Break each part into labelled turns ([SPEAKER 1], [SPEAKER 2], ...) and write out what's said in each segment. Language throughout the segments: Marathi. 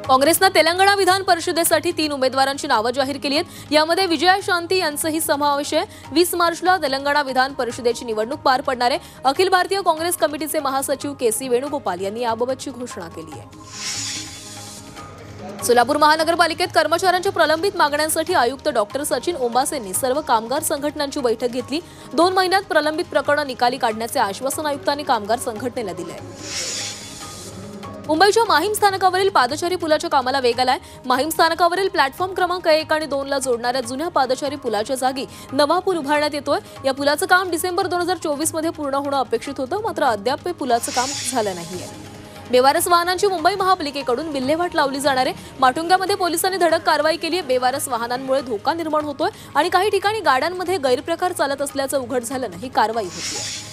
[SPEAKER 1] काँग्रेसने तेलंगणा विधान परिषदेसाठी 3 उमेदवारांची नावे जाहीर केली आहेत। यामध्ये विजयाशांती यांचाही समावेश आहे। 20 मार्चला तेलंगणा विधान परिषदेची निवडणूक पार पडणार आहे। अखिल भारतीय काँग्रेस कमिटीचे महासचिव के.सी. वेणुगोपाल यांनी याबाबतची घोषणा केली आहे। सोलापूर महानगरपालिकेत कर्मचाऱ्यांच्या प्रलंबित मागण्यांसाठी आयुक्त डॉक्टर सचिन ओंबासेंनी सर्व कामगार संघटनांची बैठक घेतली। 2 महिन्यात प्रलंबित प्रकरणे निकाली काढण्याचे आश्वासन आयुक्तांनी कामगार संघटनेला दिले आहे। मुंबईच्या माहीम स्थानकावरील पादचारी पुलाच्या कामाला वेग आलाय। माहीम स्थानकावरील प्लॅटफॉर्म क्रमांक 1 आणि 2 ला जोडणाऱ्या जुन्या पादचारी पुलाच्या जागी नवा पूल उभारण्यात येतोय। या पुलाचं काम डिसेंबर 2024 मध्ये पूर्ण होणं अपेक्षित होतं, मात्र अद्याप पुलाचं काम झालं नाहीये। बेवारस वाहनांची मुंबई महापालिकेकडून विल्हेवाट लावली जाणार आहे। माटुंग्यामध्ये पोलिसांनी धडक कारवाई केली आहे। बेवारस वाहनांमुळे धोका निर्माण होतोय आणि काही ठिकाणी गाड्यांमध्ये गैरप्रकार चालत असल्याचं उघड झाल्यानं ही कारवाई होतीये।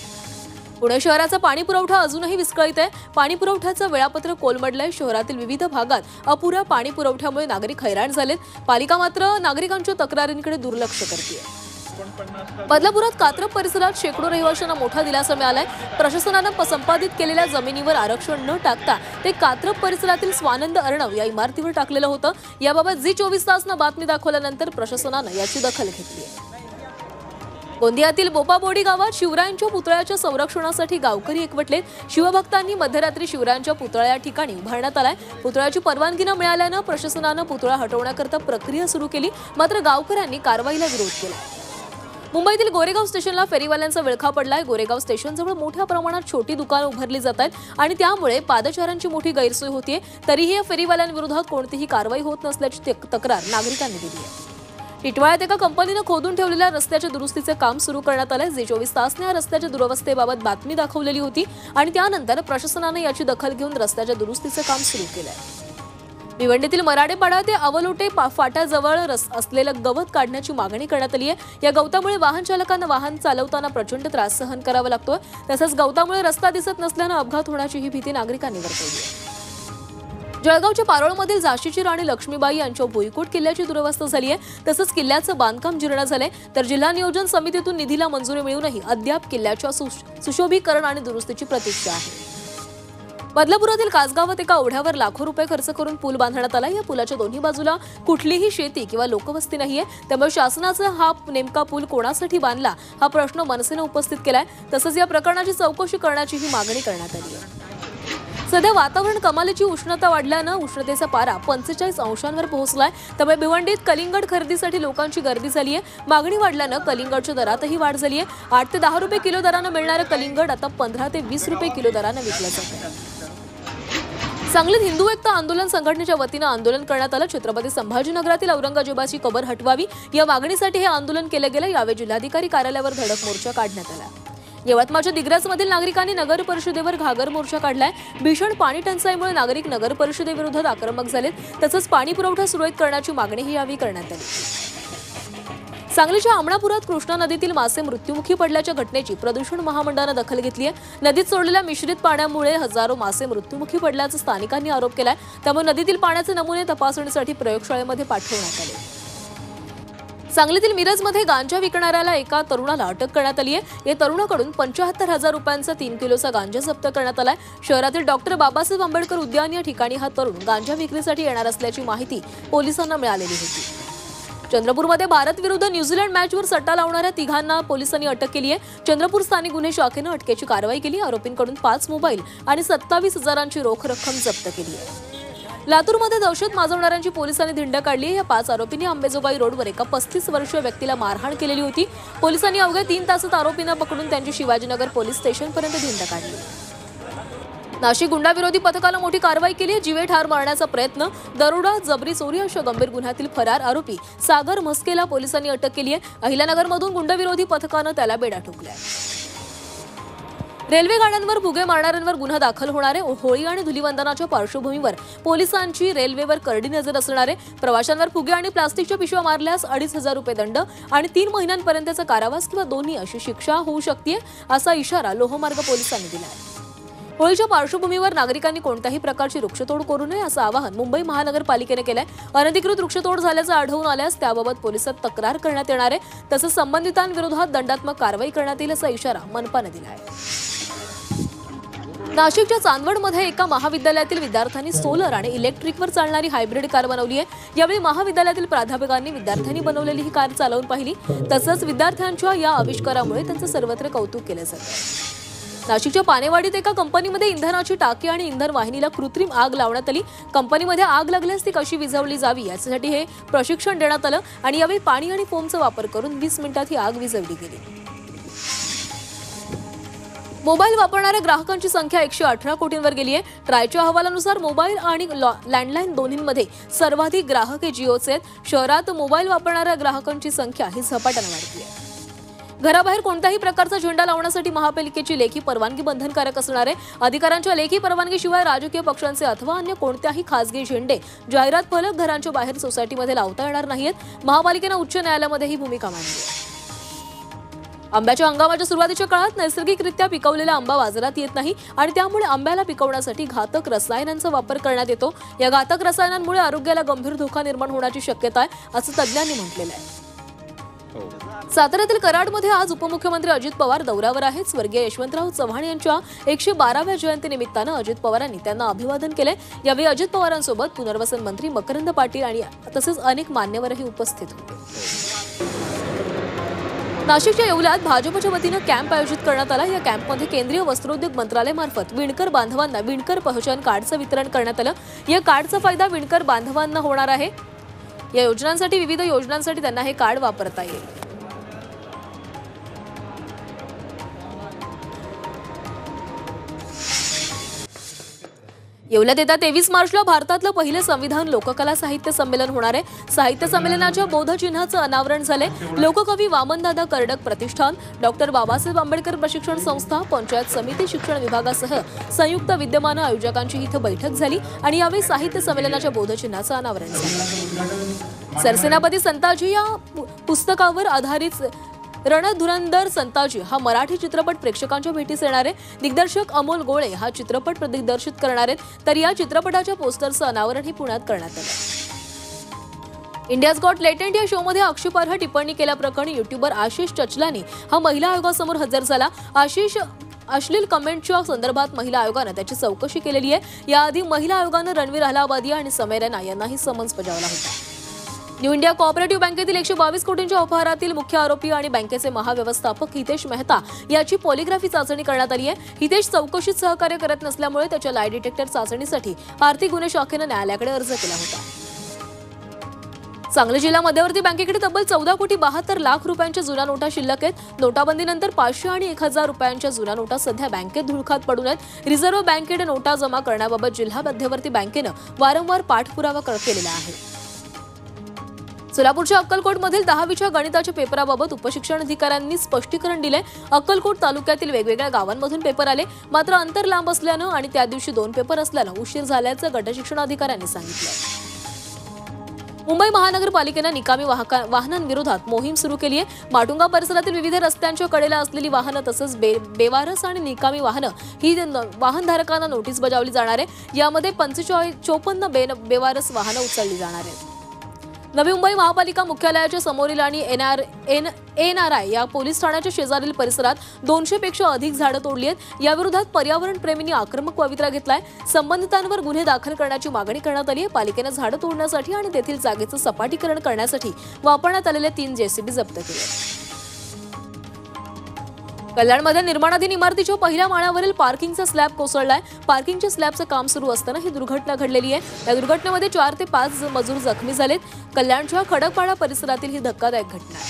[SPEAKER 1] पुणे शहराचा पाणी पुरवठा अजूनही विस्कळीत आहे। पाणी पुरवठ्याचं वेळापत्रक कोलमडलंय। शहरातील विविध भागात अपुऱ्या पाणी पुरवठ्यामुळे नागरिक हैराण झालेत। पालिका मात्र नागरिकांच्या तक्रारींकडे दुर्लक्ष करते। बदलापुरात कात्रप परिसरात शेकडो रहिवाशांना मोठा दिलासा मिळालाय। प्रशासनानं संपादित केलेल्या जमिनीवर आरक्षण न टाकता ते कात्रप परिसरातील स्वानंद अर्णव या इमारतीवर टाकलेलं होतं। याबाबत झी 24 तासनं बातमी दाखवल्यानंतर प्रशासनानं याची दखल घेतली आहे। गोंदियातील बोपाबोडी गावात शिवरायांच्या पुतळ्याच्या संरक्षणासाठी गावकरी एकवटलेत। शिवभक्तांनी मध्यरात्री शिवरायांच्या पुतळ्या ठिकाणी उभारण्यात आलाय। पुतळ्याची परवानगी न मिळाल्यानं प्रशासनानं पुतळा हटवण्याकरता प्रक्रिया सुरू केली, मात्र गावकऱ्यांनी कारवाईला विरोध केला। मुंबईतील गोरेगाव स्टेशनला फेरीवाल्यांचा विळखा पडलाय। गोरेगाव स्टेशनजवळ मोठ्या प्रमाणात छोटी दुकानं उभारली जात आहेत आणि त्यामुळे पादचाऱ्यांची मोठी गैरसोय होतीये। तरीही या फेरीवाल्यांविरोधात कोणतीही कारवाई होत नसल्याची तक्रार नागरिकांनी दिली आहे। टिटवाळ्यात एका कंपनीनं खोदून ठेवलेल्या रस्त्याच्या दुरुस्तीचे काम सुरू करण्यात आले। झी 24 तासने या रस्त्याच्या दुरवस्थेबाबत बातमी दाखवलेली होती आणि त्यानंतर प्रशासनाने याची दखल घेऊन रस्त्याच्या दुरुस्तीचे काम सुरू केलंय। भिवंडीतील मराडेपाडा ते अवलोटे फाट्याजवळ असलेलं गवत काढण्याची मागणी करण्यात आली आहे। या गवतामुळे वाहन चालकांना वाहन चालवताना प्रचंड त्रास सहन करावा लागतोय। तसंच गवतामुळे रस्ता दिसत नसल्यानं अपघात होण्याची ही भीती नागरिकांनी वर्तवली आहे। जळगावच्या पारोळमधील झाशीची राणी लक्ष्मीबाई यांच्या भुईकोट किल्ल्याची दुरवस्था झाली आहे। तसंच किल्ल्याचं बांधकाम जीर्ण झालंय, तर जिल्हा नियोजन समितीतून निधीला मंजुरी मिळूनही अद्याप किल्ल्याच्या सुशोभीकरण आणि दुरुस्तीची प्रतीक्षा आहे। बदलापुरातील कासगावात एका ओढ्यावर लाखो रुपये खर्च करून पूल बांधण्यात आला। या पुलाच्या दोन्ही बाजूला कुठलीही शेती किंवा लोकवस्ती नाहीये, त्यामुळे शासनाचा हा नेमका पूल कोणासाठी बांधला हा प्रश्न मनसेने उपस्थित केलाय। तसंच या प्रकरणाची चौकशी करण्याची ही मागणी करण्यात आली आहे। सध्या वातावरण कमालीची उष्णता वाढल्यानं उष्णतेचा पारा 45 अंशांवर पोहोचलाय, त्यामुळे भिवंडीत कलिंगड खरेदीसाठी लोकांची गर्दी झाली आहे। मागणी वाढल्यानं कलिंगडच्या दरातही वाढ झाली आहे। 8 ते 10 रुपये किलो दरानं मिळणारं कलिंगड आता 15 ते 20 रुपये किलो दरानं विकलं जातं। सांगलीत हिंदू एकता आंदोलन संघटनेच्या वतीनं आंदोलन करण्यात आलं। छत्रपती संभाजीनगरातील औरंगजेबाची कबर हटवावी या मागणीसाठी हे आंदोलन केलं गेलं। यावेळी जिल्हाधिकारी कार्यालयावर धडक मोर्चा काढण्यात आला। यवतमाळच्या दिग्रसमधील नागरिकांनी नगर परिषदेवर घागर मोर्चा काढलाय। भीषण पाणी टंचाईमुळे नागरिक नगर परिषदेविरोधात आक्रमक झालेत। तसंच पाणी पुरवठा सुरळीत करण्याची मागणीही यावेळी करण्यात आली। सांगलीच्या आमणापुरात कृष्णा नदीतील मासे मृत्युमुखी पडल्याच्या घटनेची प्रदूषण महामंडळानं दखल घेतली आहे। नदीत सोडलेल्या मिश्रित पाण्यामुळे हजारो मासे मृत्युमुखी पडल्याचा स्थानिकांनी आरोप केलाय। त्यामुळे नदीतील पाण्याचे नमुने तपासणीसाठी प्रयोगशाळेमध्ये पाठवण्यात आले। सांगलीतील मिरजमध्ये गांजा विकणाऱ्याला एका तरुणाला अटक करण्यात आली आहे। या तरुणाकडून 75,000 रुपयांचा 3 किलोचा गांजा जप्त करण्यात आलाय। शहरातील डॉक्टर बाबासाहेब आंबेडकर उद्यान या ठिकाणी हा तरुण गांजा विक्रीसाठी येणार असल्याची माहिती पोलिसांना मिळालेली होती। चंद्रपूरमध्ये भारत विरुद्ध न्यूझीलंड मॅचवर सट्टा लावणाऱ्या तिघांना पोलिसांनी अटक केली आहे। चंद्रपूर स्थानिक गुन्हे शाखेनं अटकेची कारवाई केली। आरोपींकडून 5 मोबाईल आणि 27,000ची रोख रक्कम जप्त केली आहे। लातूरमध्ये दहशत माजवणाऱ्यांची पोलिसांनी धिंड काढली। या 5 आरोपींनी अंबेजोगाई रोडवर एका 35 वर्षीय व्यक्तीला मारहाण केलेली होती। पोलिसांनी अवघ्या 3 तासात आरोपींना पकडून त्यांची शिवाजीनगर पोलीस स्टेशनपर्यंत धिंड काढली। नाशिक गुंडाविरोधी पथकानं मोठी कारवाई केली आहे। जीवे ठार मारण्याचा प्रयत्न, दरोडा, जबरी चोरी अशा गंभीर गुन्ह्यातील फरार आरोपी सागर म्हस्केला पोलिसांनी अटक केली आहे। अहिल्यानगरमधून गुंडविरोधी पथकानं त्याला बेड्या ठोकल्या। रेल्वे गाड्यांवर फुगे मारणाऱ्यांवर गुन्हा दाखल होणार आहे। होळी आणि धुलीवंदनाच्या पार्श्वभूमीवर पोलिसांची रेल्वेवर करडी नजर असणार आहे। प्रवाशांवर फुगे आणि प्लास्टिकच्या पिशव्या मारल्यास 2,500 रुपये दंड आणि 3 महिन्यांपर्यंतचा कारावास किंवा दोन्ही अशी शिक्षा होऊ शकते, असा इशारा लोहमार्ग पोलिसांनी दिला आहे। होळीच्या पार्श्वभूमीवर नागरिकांनी कोणत्याही प्रकारची वृक्षतोड करू नये असं आवाहन मुंबई महानगरपालिकेने केलंय। अनधिकृत वृक्षतोड झाल्याचं आढळून आल्यास त्याबाबत पोलिसात तक्रार करण्यात येणार आहे। तसंच संबंधितांविरोधात दंडात्मक कारवाई करण्यात येईल असा इशारा मनपाने दिला आहे। नाशिकच्या चांदवडमध्ये एका महाविद्यालयातील विद्यार्थ्यांनी सोलर आणि इलेक्ट्रिकवर चालणारी हायब्रिड कार बनवली आहे। यावेळी महाविद्यालयातील प्राध्यापकांनी विद्यार्थ्यांनी बनवलेली ही कार चालवून पाहिली। तसंच विद्यार्थ्यांच्या या आविष्कारामुळे त्यांचं सर्वत्र कौतुक केलं जातं। नाशिकच्या पानेवाडीत एका कंपनीमध्ये इंधनाची टाकी आणि इंधन वाहिनीला कृत्रिम आग लावण्यात आली। कंपनीमध्ये आग लागल्यास ती कशी विझवली जावी यासाठी हे प्रशिक्षण देण्यात आलं आणि यावेळी पाणी आणि फोमचा वापर करून 20 मिनिटात ही आग विझवली गेली। मोबाईल वापरणाऱ्या ग्राहकांची संख्या 118 कोटींवर गेली आहे। ट्रायच्या अहवालानुसार मोबाईल आणि लँडलाईन दोन्हींमध्ये सर्वाधिक ग्राहक हे जिओचे आहेत। शहरात मोबाईल वापरणाऱ्या ग्राहकांची संख्या ही झपाट्याने वाढली आहे। घराबाहेर कोणत्याही प्रकारचा झेंडा लावण्यासाठी महापालिकेची लेखी परवानगी बंधनकारक असणार आहे। अधिकाऱ्यांच्या लेखी परवानगीशिवाय राजकीय पक्षांचे अथवा अन्य कोणत्याही खासगी झेंडे, जाहिरात फलक घरांच्या बाहेर सोसायटीमध्ये लावता येणार नाहीत। महापालिकेने उच्च न्यायालयामध्ये ही भूमिका मांडली आहे। आंब्याच्या हंगामाच्या सुरुवातीच्या काळात नैसर्गिकरित्या पिकवलेला आंबा बाजारात येत नाही आणि त्यामुळे आंब्याला पिकवण्यासाठी घातक रसायनांचा वापर करण्यात येतो। या घातक रसायनांमुळे आरोग्याला गंभीर धोका निर्माण होण्याची शक्यता आहे असं तज्ज्ञांनी म्हटलेलं आहे। साताऱ्यातील कराडमध्ये आज उपमुख्यमंत्री अजित पवार दौऱ्यावर आहेत। स्वर्गीय यशवंतराव चव्हाण यांच्या 112व्या जयंतीनिमित्तानं अजित पवारांनी त्यांना अभिवादन केले। यावेळी अजित पवारांसोबत पुनर्वसन मंत्री मकरंद पाटील आणि तसेच अनेक मान्यवरही उपस्थित होते। नाशिकच्या येवल्यात भाजपच्या वतीनं कॅम्प आयोजित करण्यात आला। या कॅम्पमध्ये केंद्रीय वस्त्रोद्योग मंत्रालयामार्फत विणकर बांधवांना विणकर पहचान कार्डचं वितरण करण्यात आलं। या कार्डचा फायदा विणकर बांधवांना होणार आहे। या योजनांसाठी विविध योजनांसाठी त्यांना हे कार्ड वापरता येईल। येवल्यात येत्या 23 मार्चला भारतातलं पहिलं संविधान लोककला साहित्य संमेलन होणार आहे। साहित्य संमेलनाच्या बोधचिन्हाचं अनावरण झाले। लोककवी वामनदादा कर्डक प्रतिष्ठान, डॉक्टर बाबासाहेब आंबेडकर प्रशिक्षण संस्था, पंचायत समिती शिक्षण विभागासह संयुक्त विद्यमानं आयोजकांची इथं बैठक झाली आणि यावेळी साहित्य संमेलनाच्या बोधचिन्हाचं अनावरण झालं। सरसेनापती संताजी या पुस्तकावर आधारित रणधुरंधर संताजी हा मराठी चित्रपट प्रेक्षकांच्या भेटीस येणार आहे। दिग्दर्शक अमोल गोळे हा चित्रपट दिग्दर्शित करणार आहेत। तर या चित्रपटाच्या पोस्टरचं अनावरणही पुण्यात करण्यात आलं। इंडियाज गॉट लेटेंट या शोमध्ये आक्षेपार्ह टिप्पणी केल्याप्रकरणी युट्यूबर आशिष चचलानी हा महिला आयोगासमोर हजर झाला। आशिष अश्लील कमेंटच्या संदर्भात महिला आयोगानं त्याची चौकशी केलेली आहे। याआधी महिला आयोगानं रणवीर अलाहाबादी आणि समय रैना यांनाही समन्स बजावला होता। न्यू इंडिया कोऑपरेटिव्ह बँकेतील 122 कोटींच्या अपहारातील मुख्य आरोपी आणि बँकेचे महाव्यवस्थापक हितेश मेहता याची पॉलिग्राफी चाचणी करण्यात आली आहे। हितेश चौकशीत सहकार्य करत नसल्यामुळे त्याच्या लाई डिटेक्टर चाचणीसाठी आर्थिक गुन्हे शाखेनं न्यायालयाकडे अर्ज केला होता। सांगली जिल्हा मध्यवर्ती बँकेकडे तब्बल 14 कोटी 72 लाख रुपयांच्या जुन्या नोटा शिल्लक आहेत। नोटाबंदीनंतर 500 आणि 1000 रुपयांच्या जुन्या नोटा सध्या बँकेत धुळखात पडून आहेत। रिझर्व्ह बँकेकडे नोटा जमा करण्याबाबत जिल्हा मध्यवर्ती बँकेनं वारंवार पाठपुरावा केलेला आहे। सोलापूरच्या अक्कलकोटमधील 10वीच्या गणिताच्या पेपराबाबत उपशिक्षण अधिकाऱ्यांनी स्पष्टीकरण दिले। अक्कलकोट तालुक्यातील वेगवेगळ्या गावांमधून पेपर आले, मात्र अंतर लांब असल्यानं आणि त्या दिवशी 2 पेपर असल्यानं उशीर झाल्याचं गटशिक्षण अधिकाऱ्यांनी सांगितलं। मुंबई महानगरपालिकेनं निकामी वाहनांविरोधात मोहीम सुरू केली आहे। माटुंगा परिसरातील विविध रस्त्यांच्या कडेला असलेली वाहनं तसंच बेवारस आणि निकामी वाहनं ही वाहनधारकांना नोटीस बजावली जाणार आहे। यामध्ये 54 बेवारस वाहनं उचलली जाणार आहेत। नवी मुंबई महापालिका मुख्यालयाच्या समोरील आणि NRI या पोलीस ठाण्याच्या शेजारील परिसरात 200 पेक्षा अधिक झाडं तोडली आहेत। याविरोधात पर्यावरण प्रेमींनी आक्रमक पवित्रा घेतलाय। संबंधितांवर गुन्हे दाखल करण्याची मागणी करण्यात आली आहे। पालिकेनं झाडं तोडण्यासाठी आणि तेथील जागेचं सपाटीकरण करण्यासाठी वापरण्यात आलेले 3 JCB जप्त केले। कल्याणमध्ये निर्माणाधीन इमारतीच्या पहिल्या माळ्यावरील पार्किंगचा स्लॅब कोसळलाय। पार्किंगच्या स्लॅबचं काम सुरू असताना ही दुर्घटना घडलेली आहे। या दुर्घटनेमध्ये 4 ते 5 मजूर जखमी झालेत। कल्याणच्या खडकपाडा परिसरातील ही धक्कादायक घटना आहे।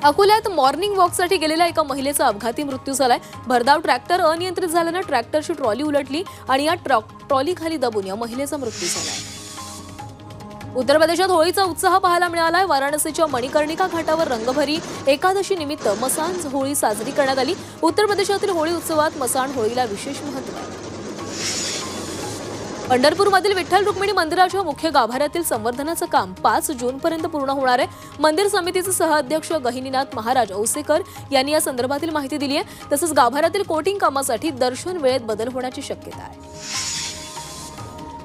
[SPEAKER 1] अकोल्यात मॉर्निंग वॉकसाठी गेलेल्या एका महिलेचा अपघाती मृत्यू झालाय। भरधाव ट्रॅक्टर अनियंत्रित झाल्यानं ट्रॅक्टरची ट्रॉली उलटली आणि या ट्रॉलीखाली दबून या महिलेचा मृत्यू झालाय। उत्तर प्रदेशात होळीचा उत्साह पाहायला मिळालाय। वाराणसीच्या मणिकर्णिका घाटावर रंगभरी एकादशी निमित्त मसान होळी साजरी करण्यात आली। उत्तर प्रदेशातील होळी उत्सवात मसान होळीला विशेष महत्त्व आहे। पंढरपूरमधील विठ्ठल रुक्मिणी मंदिराच्या मुख्य गाभाऱ्यातील संवर्धनाचं काम 5 जूनपर्यंत पूर्ण होणार आहे। मंदिर समितीचे सहअध्यक्ष गहिनीनाथ महाराज औसेकर यांनी या संदर्भातील माहिती दिली आहे। तसंच गाभाऱ्यातील कोटिंग कामासाठी दर्शन वेळेत बदल होण्याची शक्यता आहे।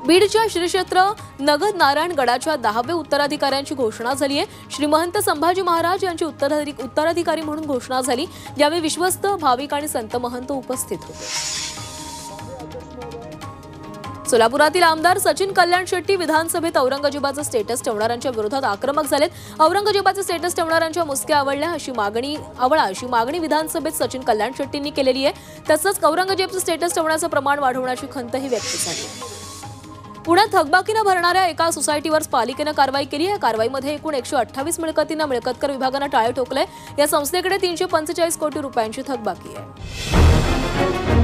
[SPEAKER 1] बीडच्या श्री क्षेत्र नगद नारायण गडाच्या 10वे उत्तराधिकाऱ्यांची घोषणा झाली आहे। श्री महंत संभाजी महाराज यांची उत्तराधिकारी म्हणून घोषणा झाली। यावेळी विश्वस्त, भाविक आणि संत महंत उपस्थित होते। सोलापुरातील आमदार सचिन कल्याण शेट्टी विधानसभेत औरंगजेबाचं स्टेटस ठेवणाऱ्यांच्या विरोधात आक्रमक झालेत। औरंगजेबाचं स्टेटस ठेवणाऱ्यांच्या मुसक्या आवळल्या अशी मागणी विधानसभेत सचिन कल्याण शेट्टींनी केलेली आहे। तसंच औरंगजेबाचं स्टेटस ठेवण्याचं प्रमाण वाढवण्याची खंतही व्यक्त झाली। पुण्यात थकबाकीनं भरणाऱ्या एका सोसायटीवर पालिकेनं कारवाई केली आहे। या कारवाईमध्ये एकूण 128 मिळकतींना मिळकतकर विभागानं टाळे ठोकलंय। या संस्थेकडे 345 कोटी रुपयांची थकबाकी आहे।